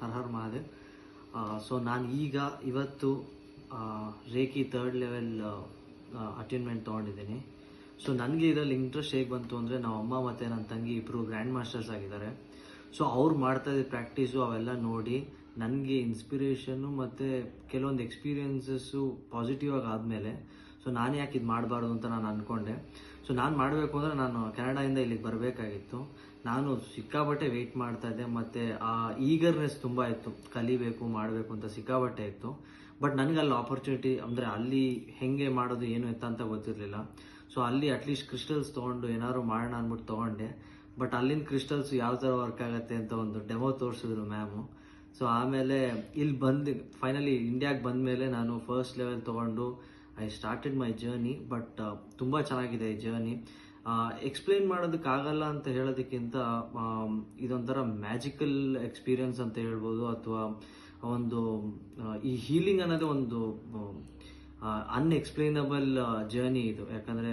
ಹರ್ ಹರ್ Mahadev. So ನಾನು ಇವತ್ತು reiki 3rd level attainment ತೊಗೊಂಡಿದ್ದೀನಿ. ಸೊ ನನಗೆ ಇದರಲ್ಲಿ ಇಂಟ್ರೆಸ್ಟ್ ಹೇಗೆ ಬಂತು ಅಂದರೆ, ನಮ್ಮ ಅಮ್ಮ ಮತ್ತು ನನ್ನ ತಂಗಿ ಇಬ್ಬರು ಗ್ರ್ಯಾಂಡ್ ಮಾಸ್ಟರ್ಸ್ ಆಗಿದ್ದಾರೆ. ಸೊ ಅವ್ರು ಮಾಡ್ತಾ ಇದ್ದ ಪ್ರಾಕ್ಟೀಸು ಅವೆಲ್ಲ ನೋಡಿ ನನಗೆ ಇನ್ಸ್ಪಿರೇಷನ್ನು ಮತ್ತು ಕೆಲವೊಂದು ಎಕ್ಸ್ಪೀರಿಯನ್ಸಸ್ಸು ಪಾಸಿಟಿವ್ ಆಗಿ ಆದಮೇಲೆ, ಸೊ ನಾನು ಯಾಕೆ ಇದು ಮಾಡಬಾರ್ದು ಅಂತ ನಾನು ಅಂದ್ಕೊಂಡೆ. ಸೊ ನಾನು ಮಾಡಬೇಕು ಅಂದರೆ ನಾನು ಕೆನಡಾಯಿಂದ ಇಲ್ಲಿಗೆ ಬರಬೇಕಾಗಿತ್ತು. ನಾನು ಸಿಕ್ಕಾಬಟ್ಟೆ ವೆಯ್ಟ್ ಮಾಡ್ತಾಯಿದ್ದೆ ಮತ್ತು ಆ ಈಗರ್ನೆಸ್ ತುಂಬ ಇತ್ತು, ಕಲಿಬೇಕು ಮಾಡಬೇಕು ಅಂತ ಸಿಕ್ಕಾಬಟ್ಟೆ ಇತ್ತು. ಬಟ್ ನನಗೆ ಅಲ್ಲಿ ಆಪರ್ಚುನಿಟಿ ಅಂದರೆ ಅಲ್ಲಿ ಹೇಗೆ ಮಾಡೋದು ಏನು ಎತ್ತ ಅಂತ ಗೊತ್ತಿರಲಿಲ್ಲ. ಸೊ ಅಲ್ಲಿ ಅಟ್ಲೀಸ್ಟ್ ಕ್ರಿಸ್ಟಲ್ಸ್ ತೊಗೊಂಡು ಏನಾದ್ರು ಮಾಡೋಣ ಅಂದ್ಬಿಟ್ಟು ತೊಗೊಂಡೆ. ಬಟ್ ಅಲ್ಲಿನ ಕ್ರಿಸ್ಟಲ್ಸ್ ಯಾವ ಥರ ವರ್ಕ್ ಆಗುತ್ತೆ ಅಂತ ಒಂದು ಡೆಮೋ ತೋರಿಸಿದ್ರು ಮ್ಯಾಮು. ಸೊ ಆಮೇಲೆ ಇಲ್ಲಿ ಬಂದು ಫೈನಲಿ ಇಂಡಿಯಾಗೆ ಬಂದ ಮೇಲೆ ನಾನು ಫಸ್ಟ್ ಲೆವೆಲ್ ತೊಗೊಂಡು I started my journey. But ತುಂಬ ಚೆನ್ನಾಗಿದೆ ಈ ಜರ್ನಿ. ಎಕ್ಸ್ಪ್ಲೇನ್ ಮಾಡೋದಕ್ಕಾಗಲ್ಲ ಅಂತ ಹೇಳೋದಕ್ಕಿಂತ ಇದೊಂಥರ ಮ್ಯಾಜಿಕಲ್ ಎಕ್ಸ್ಪೀರಿಯನ್ಸ್ ಅಂತ ಹೇಳ್ಬೋದು. ಅಥವಾ ಒಂದು ಈ ಹೀಲಿಂಗ್ ಅನ್ನೋದೇ ಒಂದು ಅನ್ಎಕ್ಸ್ಪ್ಲೇನಬಲ್ ಜರ್ನಿ ಇದು. ಯಾಕಂದರೆ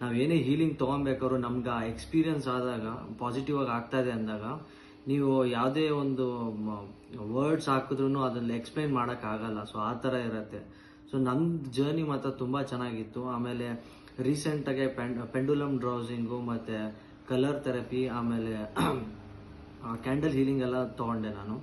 ನಾವೇನೇ ಹೀಲಿಂಗ್ ತೊಗೊಬೇಕಾದ್ರು ನಮ್ಗೆ ಆ ಎಕ್ಸ್ಪೀರಿಯನ್ಸ್ ಆದಾಗ, ಪಾಸಿಟಿವ್ ಆಗಿ ಆಗ್ತಾ ಇದೆ ಅಂದಾಗ, ನೀವು ಯಾವುದೇ ಒಂದು ವರ್ಡ್ಸ್ ಹಾಕಿದ್ರೂ ಅದನ್ನು ಎಕ್ಸ್ಪ್ಲೈನ್ ಮಾಡೋಕ್ಕಾಗಲ್ಲ. ಸೊ ಆ ಥರ ಇರುತ್ತೆ. ಸೊ ನನ್ನ ಜರ್ನಿ ಮಾತ್ರ ತುಂಬ ಚೆನ್ನಾಗಿತ್ತು. ಆಮೇಲೆ ರೀಸೆಂಟಾಗೆ ಪೆಂಡುಲಮ್ ಡ್ರೌಸಿಂಗು ಮತ್ತು ಕಲರ್ ಥೆರಪಿ ಆಮೇಲೆ ಕ್ಯಾಂಡಲ್ ಹೀಲಿಂಗ್ ಎಲ್ಲ ತೊಗೊಂಡೆ ನಾನು.